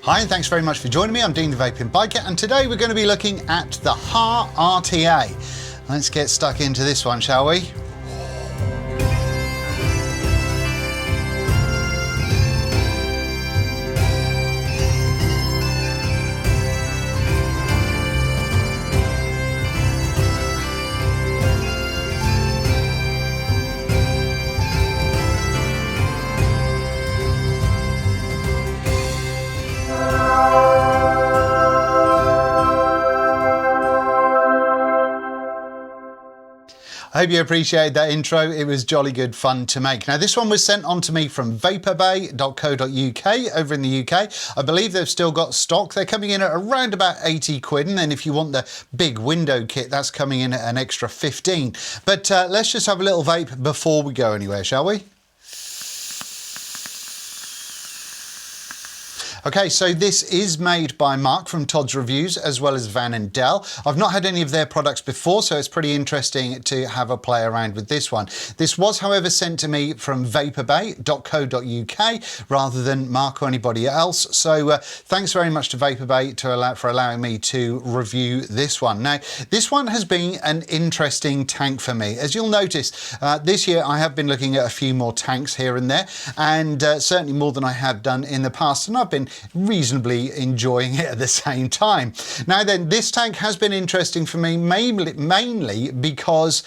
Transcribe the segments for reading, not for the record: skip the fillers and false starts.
Hi, and thanks very much for joining me. I'm Dean the Vaping Biker, and today we're going to be looking at the Haar RTA. Let's get stuck into this one, shall we? I hope you appreciate that intro. It was jolly good fun to make. Now, this one was sent on to me from Vaperbay.co.uk over in the UK. I believe they've still got stock. They're coming in at around about 80 quid. And then if you want the big window kit, that's coming in at an extra 15. But let's just have a little vape before we go anywhere, shall we? Okay, so this is made by Mark from Todd's Reviews, as well as Van and Dell. I've not had any of their products before, so it's pretty interesting to have a play around with this one. This was, however, sent to me from Vaperbay.co.uk rather than Mark or anybody else. So thanks very much to Vaperbay for allowing me to review this one. Now, this one has been an interesting tank for me. As you'll notice, this year I have been looking at a few more tanks here and there, and certainly more than I have done in the past, and I've been reasonably enjoying it at the same time. Now then, this tank has been interesting for me mainly because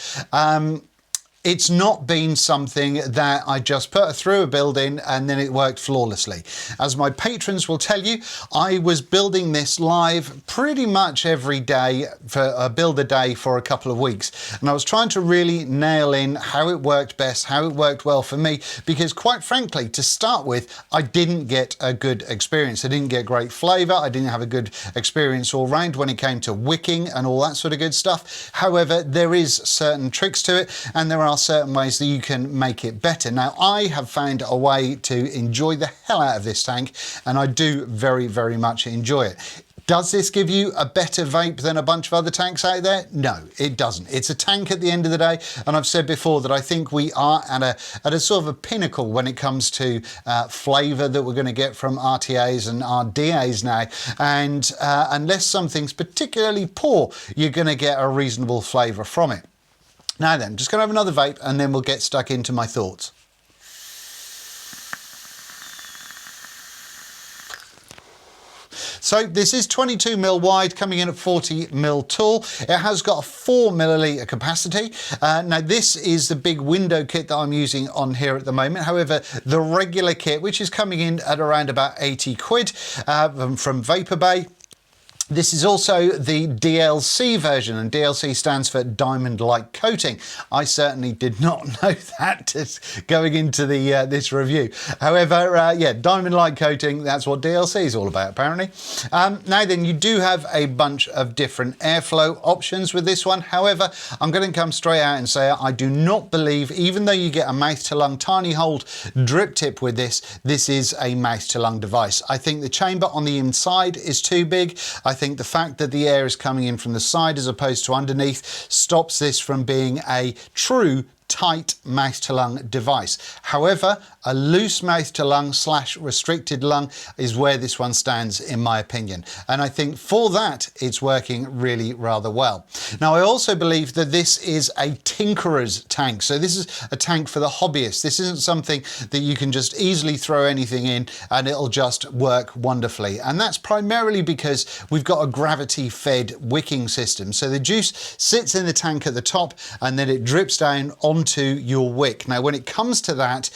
it's not been something that I just put through a build in and then it worked flawlessly. As my patrons will tell you, I was building this live pretty much every day for a build a day for a couple of weeks. And I was trying to really nail in how it worked best, how it worked well for me, because quite frankly, to start with, I didn't get a good experience. I didn't get great flavor. I didn't have a good experience all round when it came to wicking and all that sort of good stuff. However, there is certain tricks to it, and there are certain ways that you can make it better. Now, I have found a way to enjoy the hell out of this tank, and I do very, very much enjoy it. Does this give you a better vape than a bunch of other tanks out there? No, it doesn't. It's a tank at the end of the day, and I've said before that I think we are at a sort of a pinnacle when it comes to flavour that we're going to get from RTAs and RDAs now, and unless something's particularly poor, you're going to get a reasonable flavour from it. Now then, just going to have another vape and then we'll get stuck into my thoughts. So this is 22mm wide, coming in at 40mm tall. It has got a 4ml capacity. Now this is the big window kit that I'm using on here at the moment. However, the regular kit, which is coming in at around about 80 quid from Vaperbay. This is also the DLC version, and DLC stands for Diamond Light Coating. I certainly did not know that going into the this review. However, yeah, Diamond Light Coating, that's what DLC is all about, apparently. Now then, you do have a bunch of different airflow options with this one. However, I'm going to come straight out and say I do not believe, even though you get a mouth-to-lung tiny hold drip tip with this, this is a mouth-to-lung device. I think the chamber on the inside is too big. I think the fact that the air is coming in from the side as opposed to underneath stops this from being a true tight mouth-to-lung device. However, a loose mouth-to-lung / restricted lung is where this one stands, in my opinion. And I think for that, it's working really rather well. Now, I also believe that this is a tinkerer's tank. So this is a tank for the hobbyist. This isn't something that you can just easily throw anything in and it'll just work wonderfully. And that's primarily because we've got a gravity-fed wicking system. So the juice sits in the tank at the top and then it drips down onto your wick. Now, when it comes to that,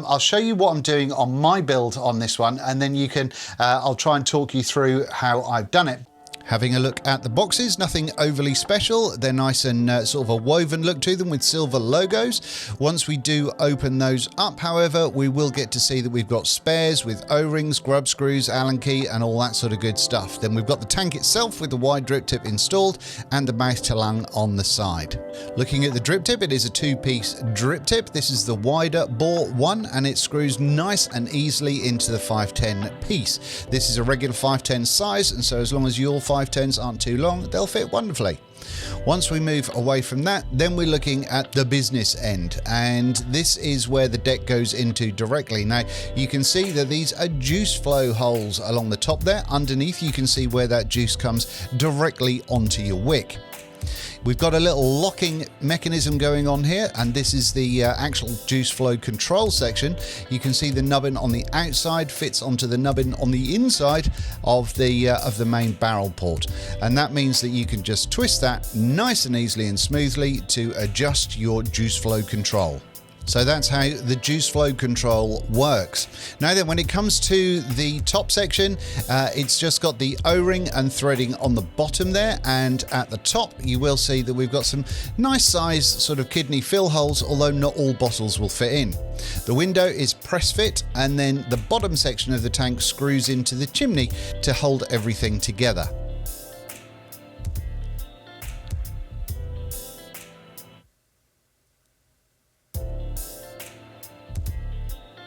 I'll show you what I'm doing on my build on this one, and then you can, I'll try and talk you through how I've done it. Having a look at the boxes, nothing overly special. They're nice and sort of a woven look to them with silver logos. Once we do open those up, however, we will get to see that we've got spares with O-rings, grub screws, Allen key, and all that sort of good stuff. Then we've got the tank itself with the wide drip tip installed and the mouth to lung on the side. Looking at the drip tip, it is a two-piece drip tip. This is the wider bore one, and it screws nice and easily into the 510 piece. This is a regular 510 size, and so as long as your 510s aren't too long, they'll fit wonderfully. Once we move away from that, then we're looking at the business end, and this is where the deck goes into directly. Now you can see that these are juice flow holes along the top there. Underneath you can see where that juice comes directly onto your wick. We've got a little locking mechanism going on here, and this is the actual juice flow control section. You can see the nubbin on the outside fits onto the nubbin on the inside of the main barrel port, and that means that you can just twist that nice and easily and smoothly to adjust your juice flow control. So that's how the juice flow control works. Now then, when it comes to the top section, it's just got the O-ring and threading on the bottom there, and at the top you will see that we've got some nice size sort of kidney fill holes, although not all bottles will fit in. The window is press fit, and then the bottom section of the tank screws into the chimney to hold everything together.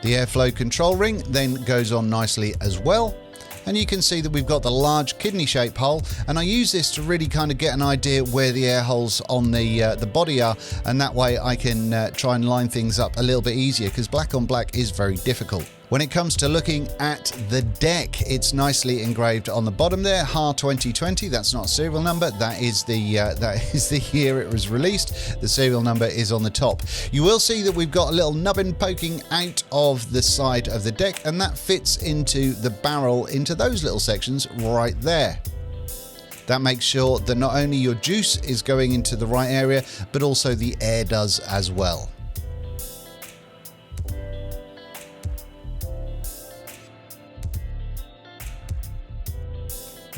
The airflow control ring then goes on nicely as well, and you can see that we've got the large kidney shaped hole, and I use this to really kind of get an idea where the air holes on the body are, and that way I can try and line things up a little bit easier, because black on black is very difficult. When it comes to looking at the deck, it's nicely engraved on the bottom there, Haar 2020. That's not a serial number. That is the year it was released. The serial number is on the top. You will see that we've got a little nubbin poking out of the side of the deck, and that fits into the barrel, into those little sections right there. That makes sure that not only your juice is going into the right area, but also the air does as well.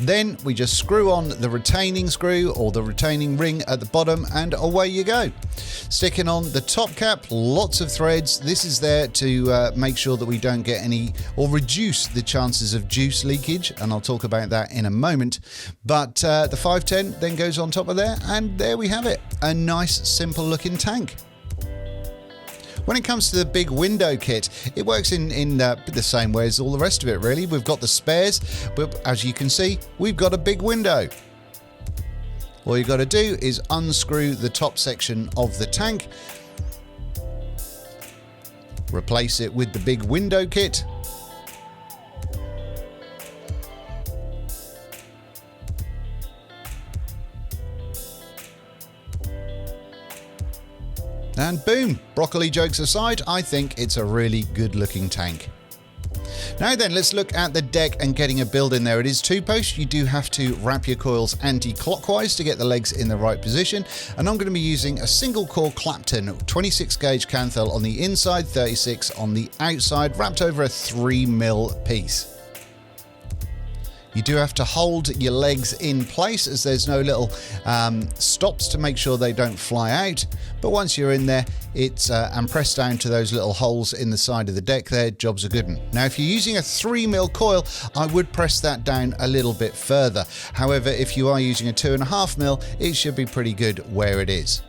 Then we just screw on the retaining screw or the retaining ring at the bottom, and away you go. Sticking on the top cap, lots of threads. This is there to make sure that we don't get any, or reduce the chances of juice leakage, and I'll talk about that in a moment. But the 510 then goes on top of there, and there we have it. A nice simple looking tank. When it comes to the big window kit, it works in the same way as all the rest of it really. We've got the spares, but as you can see, we've got a big window. All you've got to do is unscrew the top section of the tank, replace it with the big window kit, and boom, broccoli jokes aside, I think it's a really good looking tank. Now then, let's look at the deck and getting a build in there. It is 2-post. You do have to wrap your coils anti-clockwise to get the legs in the right position, and I'm going to be using a single core Clapton 26 gauge Canthel on the inside, 36 on the outside, wrapped over a 3mm piece. You do have to hold your legs in place, as there's no little stops to make sure they don't fly out. But once you're in there, it's and press down to those little holes in the side of the deck there, job's a good one. Now, if you're using a 3mm coil, I would press that down a little bit further. However, if you are using a 2.5mm, it should be pretty good where it is.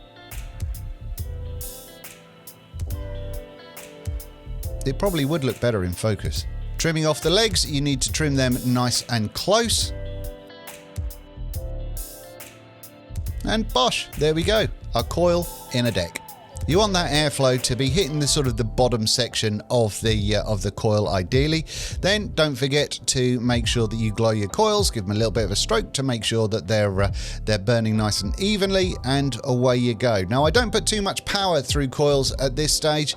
It probably would look better in focus. Trimming off the legs, you need to trim them nice and close. And bosh, there we go, a coil in a deck. You want that airflow to be hitting the sort of the bottom section of the coil ideally. Then don't forget to make sure that you glow your coils, give them a little bit of a stroke to make sure that they're burning nice and evenly, and away you go. Now, I don't put too much power through coils at this stage,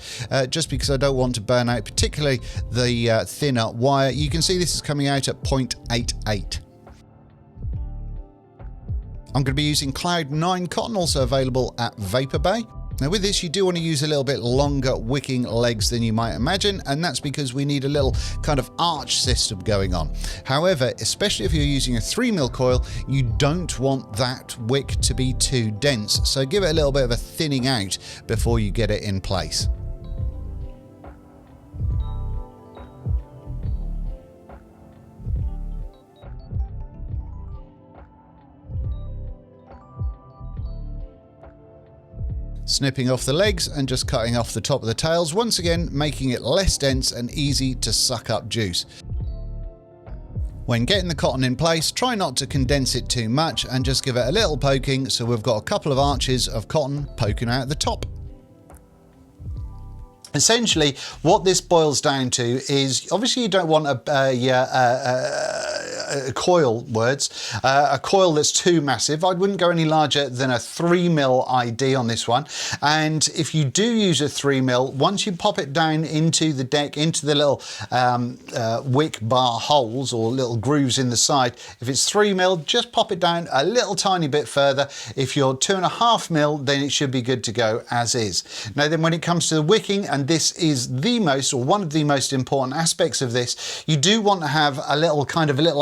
just because I don't want to burn out particularly the thinner wire. You can see this is coming out at 0.88. I'm going to be using Cloud 9 cotton, also available at Vaperbay. Now with this, you do want to use a little bit longer wicking legs than you might imagine, and that's because we need a little kind of arch system going on. However, especially if you're using a 3mm coil, you don't want that wick to be too dense, so give it a little bit of a thinning out before you get it in place. Snipping off the legs and just cutting off the top of the tails, once again making it less dense and easy to suck up juice. When getting the cotton in place, try not to condense it too much and just give it a little poking so we've got a couple of arches of cotton poking out the top. Essentially, what this boils down to is, obviously you don't want a coil a coil that's too massive. I wouldn't go any larger than a 3mm ID on this one. And if you do use a 3mm, once you pop it down into the deck, into the little wick bar holes or little grooves in the side, if it's 3mm, just pop it down a little tiny bit further. If you're 2.5mm, then it should be good to go as is. Now then, when it comes to the wicking, and this is the most, or one of the most important aspects of this, you do want to have a little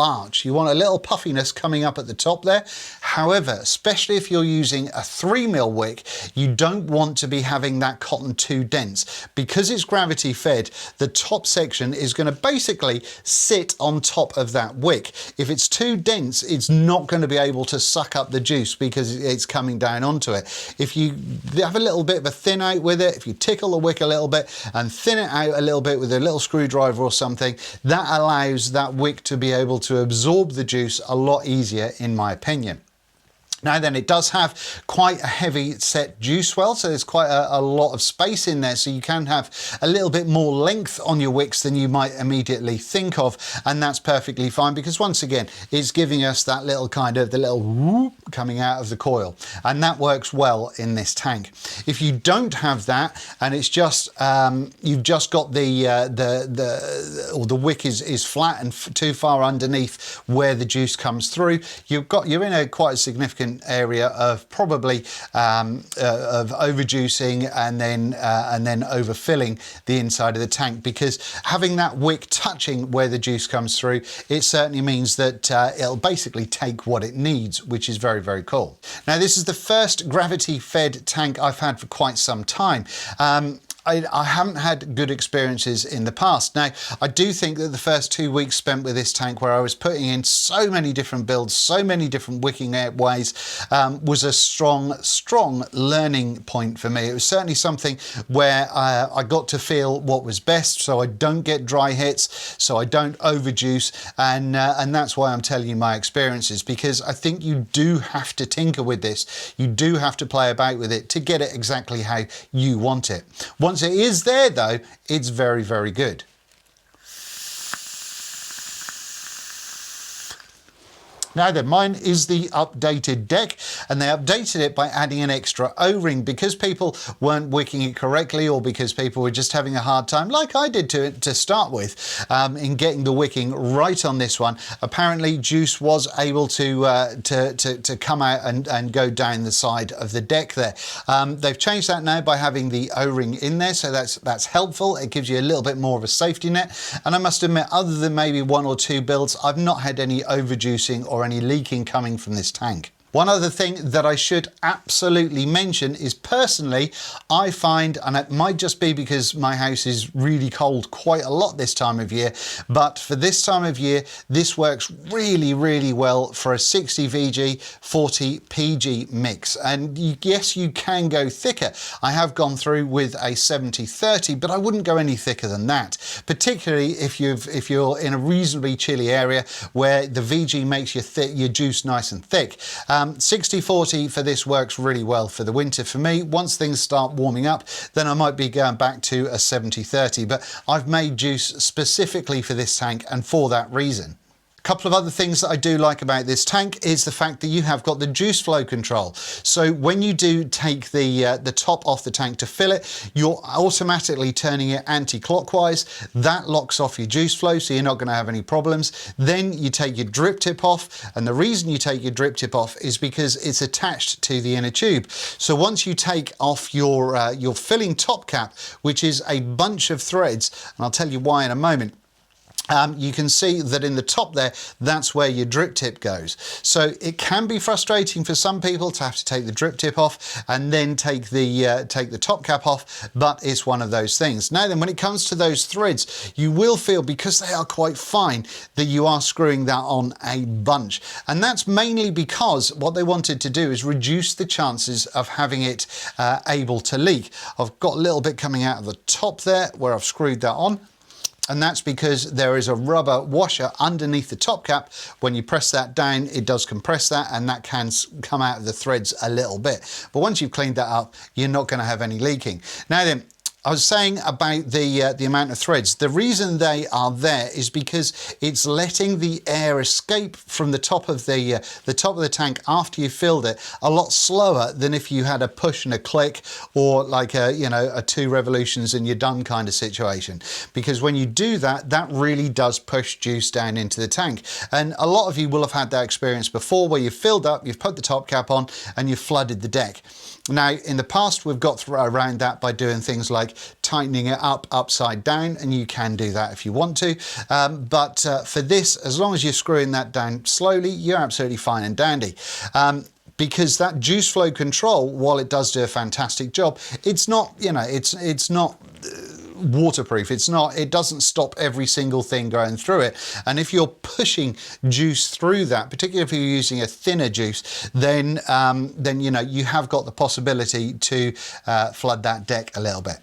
arch. You want a little puffiness coming up at the top there. However, especially if you're using a 3mm wick, you don't want to be having that cotton too dense. Because it's gravity fed, the top section is going to basically sit on top of that wick. If it's too dense, it's not going to be able to suck up the juice because it's coming down onto it. If you have a little bit of a thin out with it, if you tickle the wick a little bit and thin it out a little bit with a little screwdriver or something, that allows that wick to be able to absorb the juice a lot easier, in my opinion. Now then, it does have quite a heavy set juice well, so there's quite a lot of space in there, so you can have a little bit more length on your wicks than you might immediately think of, and that's perfectly fine because once again, it's giving us that little the little whoop coming out of the coil, and that works well in this tank. If you don't have that, and it's just you've just got the wick is flat and too far underneath where the juice comes through, you're in a quite a significant area of probably of overjuicing and then overfilling the inside of the tank, because having that wick touching where the juice comes through, it certainly means that it'll basically take what it needs, which is very, very cool. Now, this is the first gravity fed tank I've had for quite some time. I haven't had good experiences in the past. Now, I do think that the first 2 weeks spent with this tank, where I was putting in so many different builds, so many different wicking ways, was a strong learning point for me. It was certainly something where I got to feel what was best, so I don't get dry hits, so I don't overjuice, and that's why I'm telling you my experiences, because I think you do have to tinker with this. You do have to play about with it to get it exactly how you want it. Once it is there though, it's very, very good. Now then, mine is the updated deck, and they updated it by adding an extra O-ring because people weren't wicking it correctly, or because people were just having a hard time, like I did to start with, in getting the wicking right on this one. Apparently, juice was able to come out and go down the side of the deck there. They've changed that now by having the O-ring in there, so that's helpful. It gives you a little bit more of a safety net, and I must admit, other than maybe 1 or 2 builds, I've not had any overjuicing or any leaking coming from this tank. One other thing that I should absolutely mention is, personally, I find, and it might just be because my house is really cold quite a lot this time of year, but for this time of year, this works really, really well for a 60 VG, 40 PG mix. And yes, you can go thicker. I have gone through with a 70-30, but I wouldn't go any thicker than that, particularly if you're in a reasonably chilly area where the VG makes your juice nice and thick. 60-40 for this works really well for the winter for me. Once things start warming up, then I might be going back to a 70-30, but I've made juice specifically for this tank and for that reason. A couple of other things that I do like about this tank is the fact that you have got the juice flow control. So when you do take the top off the tank to fill it, you're automatically turning it anti-clockwise. That locks off your juice flow, so you're not going to have any problems. Then you take your drip tip off, and the reason you take your drip tip off is because it's attached to the inner tube. So once you take off your filling top cap, which is a bunch of threads, and I'll tell you why in a moment, you can see that in the top there, that's where your drip tip goes. So it can be frustrating for some people to have to take the drip tip off and then take the top cap off, but it's one of those things. Now then, when it comes to those threads, you will feel, because they are quite fine, that you are screwing that on a bunch. And that's mainly because what they wanted to do is reduce the chances of having it able to leak. I've got a little bit coming out of the top there where I've screwed that on. And that's because there is a rubber washer underneath the top cap. When you press that down, it does compress that, and that can come out of the threads a little bit. But once you've cleaned that up, you're not going to have any leaking. Now then, I was saying about the amount of threads. The reason they are there is because it's letting the air escape from the top of the tank after you filled it a lot slower than if you had a push and a click, or like a 2 revolutions and you're done kind of situation. Because when you do that, that really does push juice down into the tank. And a lot of you will have had that experience before, where you've filled up, you've put the top cap on, and you've flooded the deck. Now, in the past, we've got around that by doing things like tightening it up upside down, and you can do that if you want to. But for this, as long as you're screwing that down slowly, you're absolutely fine and dandy. Because that juice flow control, while it does do a fantastic job, it's not, it's not waterproof. It doesn't stop every single thing going through it. And if you're pushing juice through that, particularly if you're using a thinner juice, then you have got the possibility to flood that deck a little bit.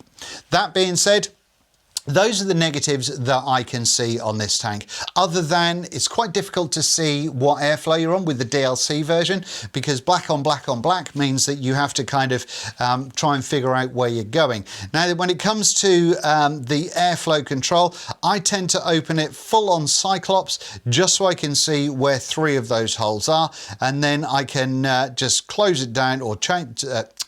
That being said, those are the negatives that I can see on this tank, other than it's quite difficult to see what airflow you're on with the DLC version, because black on black on black means that you have to kind of try and figure out where you're going. Now, when it comes to the airflow control, I tend to open it full on Cyclops just so I can see where 3 of those holes are, and then I can just close it down or change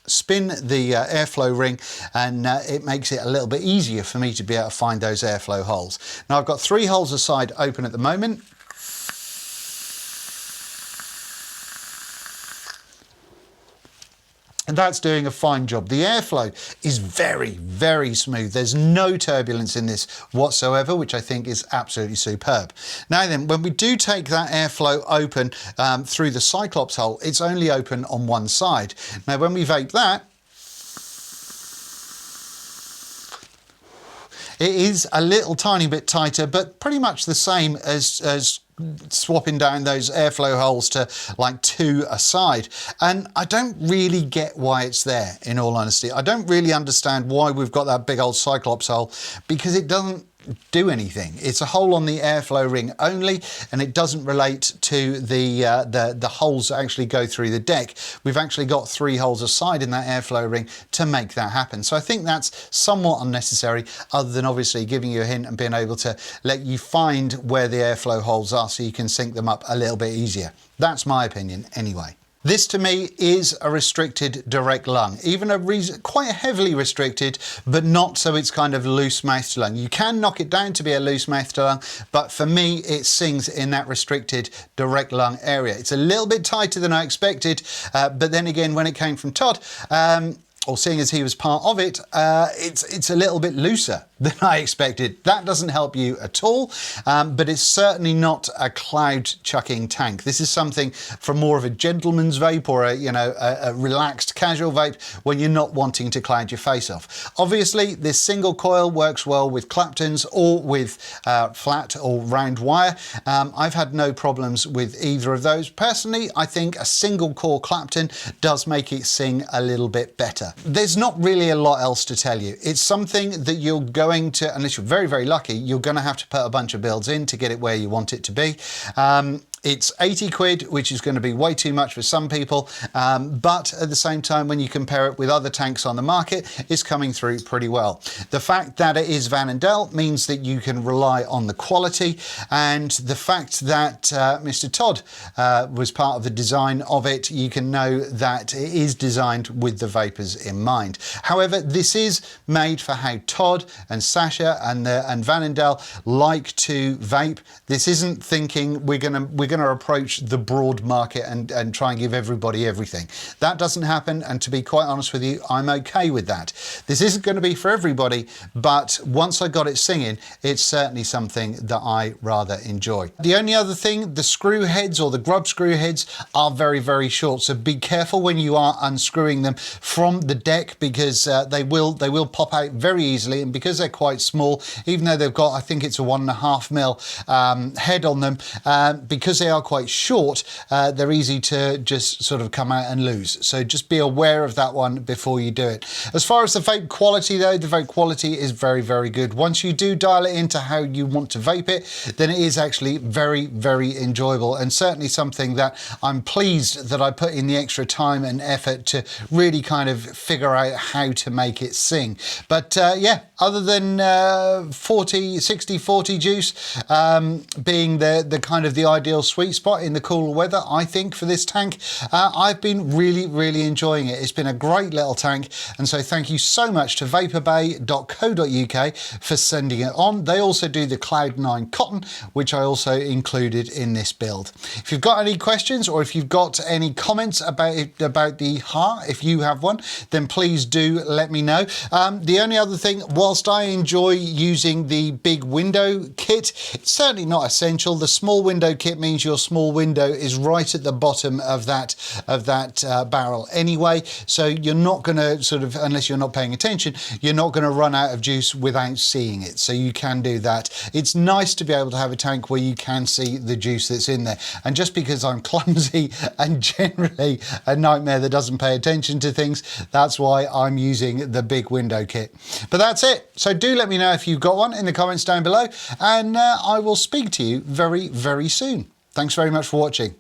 spin the airflow ring, and it makes it a little bit easier for me to be able to find those airflow holes. Now, I've got 3 holes aside open at the moment. And that's doing a fine job. The airflow is very, very smooth. There's no turbulence in this whatsoever, which I think is absolutely superb. Now then, when we do take that airflow open through the Cyclops hole, it's only open on one side. Now, when we vape that, it is a little tiny bit tighter, but pretty much the same as swapping down those airflow holes to like 2 aside. And I don't really get why it's there, in all honesty. I don't really understand why we've got that big old Cyclops hole, because it doesn't do anything. It's a hole on the airflow ring only, and it doesn't relate to the holes that actually go through the deck. We've actually got 3 holes aside in that airflow ring to make that happen. So I think that's somewhat unnecessary, other than obviously giving you a hint and being able to let you find where the airflow holes are so you can sync them up a little bit easier. That's my opinion anyway. This to me is a restricted direct lung, even quite heavily restricted, but not so it's kind of loose mouthed lung. You can knock it down to be a loose mouthed lung, but for me it sings in that restricted direct lung area. It's a little bit tighter than I expected, but then again, when it came from Todd, or seeing as he was part of it, it's a little bit looser than I expected. That doesn't help you at all, but it's certainly not a cloud chucking tank. This is something for more of a gentleman's vape, or a relaxed casual vape when you're not wanting to cloud your face off. Obviously, this single coil works well with Claptons or with flat or round wire. I've had no problems with either of those. Personally, I think a single core Clapton does make it sing a little bit better. There's not really a lot else to tell you. It's something that you're going to, unless you're very, very lucky, you're going to have to put a bunch of builds in to get it where you want it to be. It's 80 quid, which is going to be way too much for some people, but at the same time, when you compare it with other tanks on the market, it's coming through pretty well. The fact that it is Van & Del means that you can rely on the quality, and the fact that Mr. Todd was part of the design of it, you can know that it is designed with the vapors in mind. However, this is made for how Todd and Sasha and Van & Del like to vape. This isn't thinking we're going to approach the broad market and try and give everybody everything. That doesn't happen, and to be quite honest with you, I'm okay with that. This isn't going to be for everybody, but once I got it singing, it's certainly something that I rather enjoy. The only other thing, the screw heads or the grub screw heads are very, very short, so be careful when you are unscrewing them from the deck, because they will pop out very easily, and because they're quite small, even though they've got, I think it's a 1.5 mil head on them, because they are quite short, they're easy to just sort of come out and lose. So just be aware of that one before you do it. As far as the vape quality though, the vape quality is very, very good. Once you do dial it into how you want to vape it, then it is actually very, very enjoyable, and certainly something that I'm pleased that I put in the extra time and effort to really kind of figure out how to make it sing. But yeah, other than 60-40 juice being the kind of the ideal sweet spot in the cooler weather, I think, for this tank, I've been really, really enjoying it. It's been a great little tank, and so thank you so much to vaperbay.co.uk for sending it on. They also do the Cloud9 cotton, which I also included in this build. If you've got any questions or if you've got any comments about the Haar, if you have one, then please do let me know. The only other thing, whilst I enjoy using the big window kit, it's certainly not essential. The small window kit means your small window is right at the bottom of that barrel anyway, so you're not going to sort of, unless you're not paying attention, you're not going to run out of juice without seeing it. So you can do that. It's nice to be able to have a tank where you can see the juice that's in there. And just because I'm clumsy and generally a nightmare that doesn't pay attention to things, that's why I'm using the big window kit. But that's it. So do let me know if you've got one in the comments down below, and I will speak to you very, very soon. Thanks very much for watching.